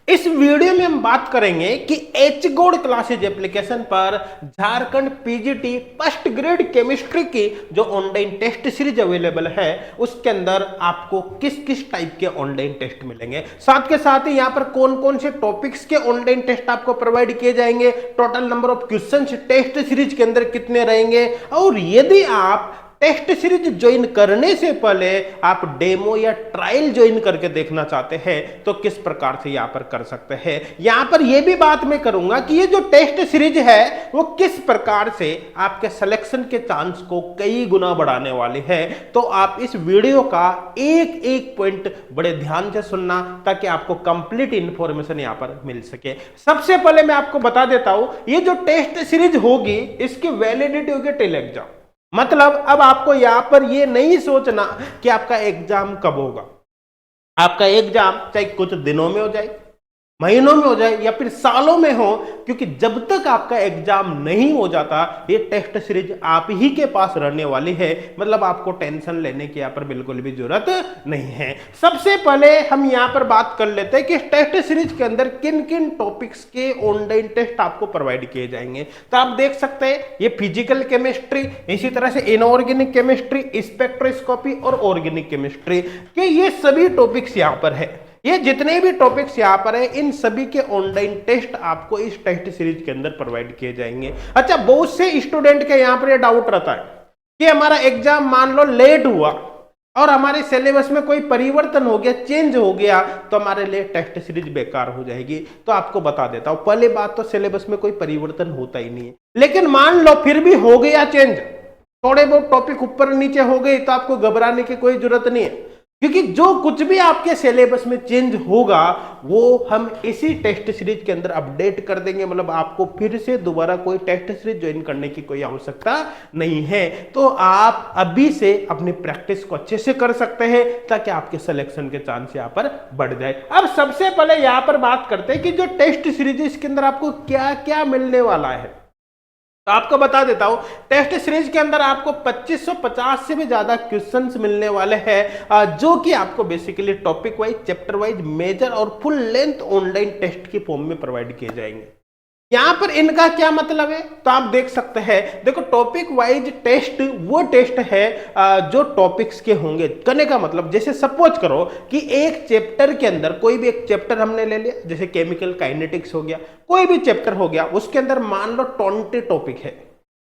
इस वीडियो में हम बात करेंगे कि एच गोल्ड क्लासेज एप्लीकेशन पर Jharkhand PGT first grade chemistry की जो ऑनलाइन टेस्ट सीरीज अवेलेबल है उसके अंदर आपको किस किस टाइप के ऑनलाइन टेस्ट मिलेंगे, साथ के साथ ही यहां पर कौन कौन से टॉपिक्स के ऑनलाइन टेस्ट आपको प्रोवाइड किए जाएंगे, total number of questions test series के अंदर कितने रहेंगे, और यदि आप टेस्ट सीरीज ज्वाइन करने से पहले आप डेमो या ट्रायल ज्वाइन करके देखना चाहते हैं तो किस प्रकार से यहां पर कर सकते हैं। यहां पर यह भी बात मैं करूंगा कि ये जो टेस्ट सीरीज है वो किस प्रकार से आपके सिलेक्शन के चांस को कई गुना बढ़ाने वाली है। तो आप इस वीडियो का एक एक पॉइंट बड़े ध्यान से सुनना ताकि आपको कंप्लीट इंफॉर्मेशन यहां पर मिल सके। सबसे पहले मैं आपको बता देता हूं, ये जो टेस्ट सीरीज होगी इसकी वैलिडिटी होगी टिल एग्जाम। मतलब अब आपको यहां पर यह नहीं सोचना कि आपका एग्जाम कब होगा। आपका एग्जाम चाहे कुछ दिनों में हो जाए, महीनों में हो जाए या फिर सालों में हो, क्योंकि जब तक आपका एग्जाम नहीं हो जाता ये टेस्ट सीरीज आप ही के पास रहने वाली है। मतलब आपको टेंशन लेने की यहां पर बिल्कुल भी जरूरत नहीं है। सबसे पहले हम यहां पर बात कर लेते हैं कि टेस्ट सीरीज के अंदर किन किन टॉपिक्स के ऑनलाइन टेस्ट आपको प्रोवाइड किए जाएंगे। तो आप देख सकते हैं ये फिजिकल केमिस्ट्री, इसी तरह से इनऑर्गेनिक केमिस्ट्री, स्पेक्ट्रोस्कोपी और ऑर्गेनिक केमिस्ट्री के ये सभी टॉपिक्स यहां पर है। ये जितने भी टॉपिक्स यहां पर है इन सभी के ऑनलाइन टेस्ट आपको इस टेस्ट सीरीज के अंदर प्रोवाइड किए जाएंगे। अच्छा, बहुत से स्टूडेंट के यहां पर ये डाउट रहता है कि हमारा एग्जाम मान लो लेट हुआ और हमारे सिलेबस में कोई परिवर्तन हो गया, चेंज हो गया, तो हमारे लिए टेस्ट सीरीज बेकार हो जाएगी। तो आपको बता देता हूं, पहले बात तो सिलेबस में कोई परिवर्तन होता ही नहीं है, लेकिन मान लो फिर भी हो गया चेंज, थोड़े बहुत टॉपिक ऊपर नीचे हो गए, तो आपको घबराने की कोई जरूरत नहीं है, क्योंकि जो कुछ भी आपके सिलेबस में चेंज होगा वो हम इसी टेस्ट सीरीज के अंदर अपडेट कर देंगे। मतलब आपको फिर से दोबारा कोई टेस्ट सीरीज ज्वाइन करने की कोई आवश्यकता नहीं है। तो आप अभी से अपनी प्रैक्टिस को अच्छे से कर सकते हैं ताकि आपके सिलेक्शन के चांस यहां पर बढ़ जाए। अब सबसे पहले यहां पर बात करते हैं कि जो टेस्ट सीरीज इसके अंदर आपको क्या क्या मिलने वाला है। तो आपको बता देता हूं, टेस्ट सीरीज के अंदर आपको 2550 से भी ज्यादा क्वेश्चंस मिलने वाले हैं, जो कि आपको basically topic wise, chapter wise, major और फुल लेंथ ऑनलाइन टेस्ट के फॉर्म में प्रोवाइड किए जाएंगे। यहां पर इनका क्या मतलब है तो आप देख सकते हैं। देखो, टॉपिक वाइज टेस्ट वो टेस्ट है जो टॉपिक्स के होंगे। करने का मतलब जैसे सपोज करो कि एक चैप्टर के अंदर कोई भी एक चैप्टर हमने ले लिया, जैसे केमिकल काइनेटिक्स हो गया, कोई भी चैप्टर हो गया, उसके अंदर मान लो 20 टॉपिक है।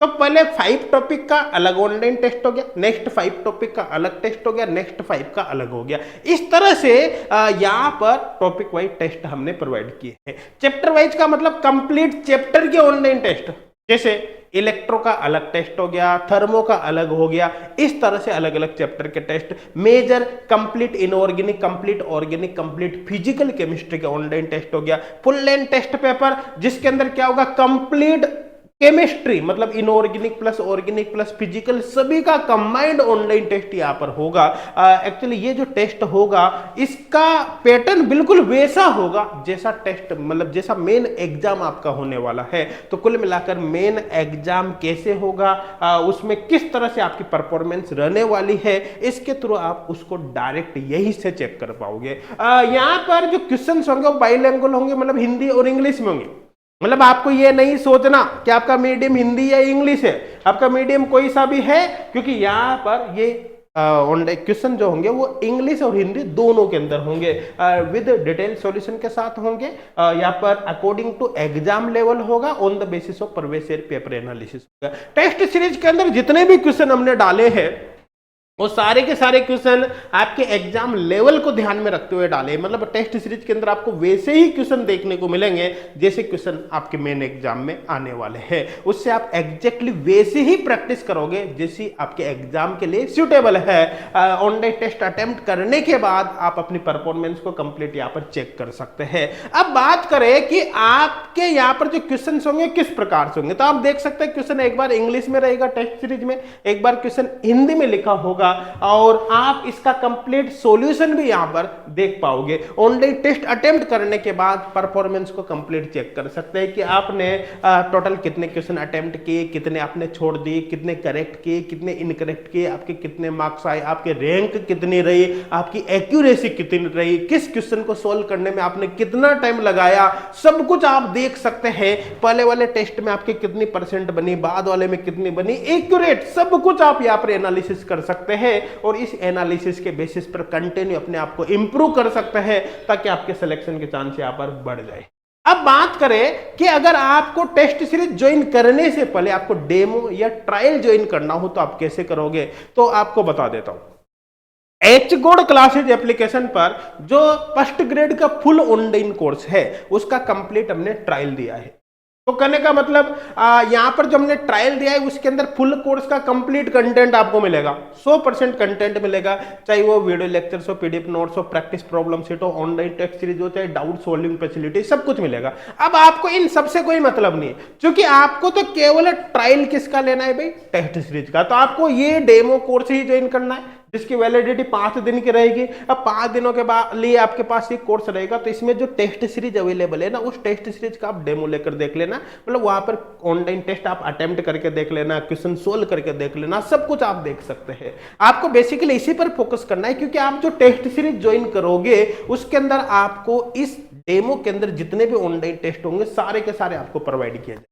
तो पहले 5 टॉपिक का अलग ऑनलाइन टेस्ट हो गया, नेक्स्ट 5 टॉपिक का अलग टेस्ट हो गया, नेक्स्ट 5 का अलग हो गया। इस तरह से यहां पर टॉपिक वाइज टेस्ट हमने प्रोवाइड किए हैं। चैप्टर वाइज का मतलब कंप्लीट चैप्टर के ऑनलाइन टेस्ट, जैसे इलेक्ट्रो का अलग टेस्ट हो गया, थर्मो का अलग हो गया, इस तरह से अलग अलग चैप्टर के test. Major, complete inorganic, complete organic, complete physical chemistry का ऑनलाइन टेस्ट हो गया। फुल लेंथ टेस्ट पेपर जिसके अंदर क्या होगा, कंप्लीट केमिस्ट्री मतलब inorganic plus organic plus physical सभी का कंबाइंड ऑनलाइन टेस्ट यहां पर होगा। एक्चुअली ये जो टेस्ट होगा इसका पैटर्न बिल्कुल वैसा होगा जैसा टेस्ट मतलब जैसा मेन एग्जाम आपका होने वाला है। तो कुल मिलाकर मेन एग्जाम कैसे होगा, उसमें किस तरह से आपकी परफॉर्मेंस रहने वाली है, इसके थ्रू आप उसको डायरेक्ट यही से चेक कर पाओगे। यहां पर जो क्वेश्चंस होंगे वो बाइलिंगुअल होंगे, मतलब हिंदी और इंग्लिश में होंगे। मतलब आपको ये नहीं सोचना कि आपका मीडियम हिंदी या इंग्लिश है, आपका मीडियम कोई सा भी है, क्योंकि यहां पर ये क्वेश्चन जो होंगे वो इंग्लिश और हिंदी दोनों के अंदर होंगे, विद डिटेल सॉल्यूशन के साथ होंगे। यहाँ पर अकॉर्डिंग टू एग्जाम लेवल होगा, on the basis of previous year paper analysis होगा। टेस्ट सीरीज के अंदर जितने भी क्वेश्चन हमने डाले हैं वो सारे के सारे क्वेश्चन आपके एग्जाम लेवल को ध्यान में रखते हुए डाले। मतलब टेस्ट सीरीज के अंदर आपको वैसे ही क्वेश्चन देखने को मिलेंगे जैसे क्वेश्चन आपके मेन एग्जाम में आने वाले हैं। उससे आप एग्जैक्टली वैसे ही प्रैक्टिस करोगे जैसी आपके एग्जाम के लिए सूटेबल है। ऑनलाइन टेस्ट अटेम्प्ट करने के बाद आप अपनी परफॉर्मेंस को कंप्लीट यहाँ पर चेक कर सकते हैं। अब बात करें कि आपके यहाँ पर जो क्वेश्चन होंगे किस प्रकार से होंगे, तो आप देख सकते हैं क्वेश्चन एक बार इंग्लिश में रहेगा टेस्ट सीरीज में, एक बार क्वेश्चन हिंदी में लिखा होगा, होगा और आप इसका कंप्लीट सॉल्यूशन भी यहां पर देख पाओगे। ऑनलाइन टेस्ट अटेम्प्ट करने के बाद परफॉर्मेंस को कंप्लीट चेक कर सकते हैं कि आपने टोटल कितने क्वेश्चन अटेम्प्ट किए, कितने आपने छोड़ दिए, कितने करेक्ट किए, कितने इनकरेक्ट किए, आपके कितने मार्क्स आए, आपके रैंक कितनी रही, आपकी एक्यूरेसी कितनी रही, किस क्वेश्चन को सोल्व करने में आपने कितना टाइम लगाया, सब कुछ आप देख सकते हैं। पहले वाले टेस्ट में आपकी कितनी परसेंट बनी, बाद वाले में कितनी बनी, एक्यूरेट सब कुछ आप यहां पर एनालिसिस कर सकते हैं और इस एनालिसिस के बेसिस पर कंटिन्यू अपने आप को इंप्रूव कर सकते हैं ताकि आपके सिलेक्शन के चांस यहां पर बढ़ जाए। अब बात करें कि अगर आपको टेस्ट सीरीज ज्वाइन करने से पहले आपको डेमो या ट्रायल ज्वाइन करना हो तो आप कैसे करोगे, तो आपको बता देता हूं। एचगोड क्लासेज एप्लीकेशन पर जो फर्स्ट ग्रेड का फुल ऑनलाइन कोर्स है उसका कंप्लीट हमने ट्रायल दिया है। तो कहने का मतलब यहां पर जो हमने ट्रायल दिया है उसके अंदर फुल कोर्स का कंप्लीट कंटेंट आपको मिलेगा, 100% कंटेंट मिलेगा, चाहे वो वीडियो लेक्चर्स हो, पीडीएफ नोट्स हो, प्रैक्टिस प्रॉब्लम शीट हो, ऑनलाइन टेस्ट सीरीज हो, चाहे डाउट सॉल्विंग फैसिलिटी, सब कुछ मिलेगा। अब आपको इन सबसे कोई मतलब नहीं है क्योंकि आपको तो केवल ट्रायल किसका लेना है भाई, टेस्ट सीरीज का। तो आपको ये डेमो कोर्स ही ज्वाइन करना है जिसकी वैलिडिटी 5 दिन की रहेगी। अब 5 दिनों के बाद लिए आपके पास ये कोर्स रहेगा तो इसमें जो टेस्ट सीरीज अवेलेबल है ना उस टेस्ट सीरीज का आप डेमो लेकर देख लेना, मतलब वहां पर ऑनलाइन टेस्ट आप अटेम्प्ट करके देख लेना, क्वेश्चन सोल्व करके देख लेना, सब कुछ आप देख सकते हैं। आपको बेसिकली इसी पर फोकस करना है क्योंकि आप जो टेस्ट सीरीज ज्वाइन करोगे उसके अंदर आपको इस डेमो के अंदर जितने भी ऑनलाइन टेस्ट होंगे सारे के सारे आपको प्रोवाइड किए जाए,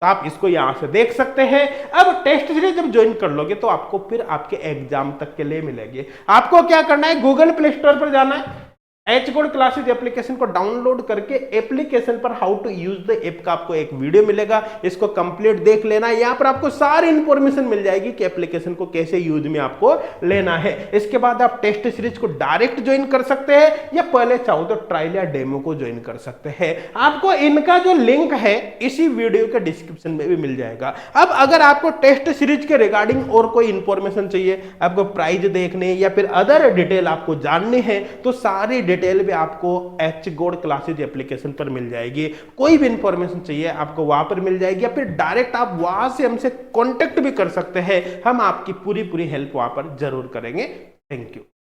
तो आप इसको यहां से देख सकते हैं। अब टेस्ट सीरीज जब ज्वाइन कर लोगे तो आपको फिर आपके एग्जाम तक के लिए मिलेगी। आपको क्या करना है, गूगल प्ले स्टोर पर जाना है, एचगोड क्लासेज एप्लीकेशन को डाउनलोड करके एप्लीकेशन पर how to use the app का आपको एक वीडियो मिलेगा, इसको कंप्लीट देख लेना। यहां पर आपको सारी इंफॉर्मेशन मिल जाएगी कि एप्लीकेशन को कैसे यूज में आपको लेना है। इसके बाद आप टेस्ट सीरीज को डायरेक्ट ज्वाइन कर सकते हैं या पहले चाहो तो ट्रायल या डेमो को ज्वाइन कर सकते हैं। आपको इनका जो लिंक है इसी वीडियो के डिस्क्रिप्शन में भी मिल जाएगा। अब अगर आपको टेस्ट सीरीज के रिगार्डिंग और कोई इंफॉर्मेशन चाहिए, आपको प्राइज देखने या फिर अदर डिटेल आपको जाननी है तो सारी डिटेल भी आपको एचगोड क्लासेज एप्लीकेशन पर मिल जाएगी। कोई भी इंफॉर्मेशन चाहिए आपको वहां पर मिल जाएगी या फिर डायरेक्ट आप वहां से हमसे कांटेक्ट भी कर सकते हैं, हम आपकी पूरी हेल्प वहां पर जरूर करेंगे। Thank you.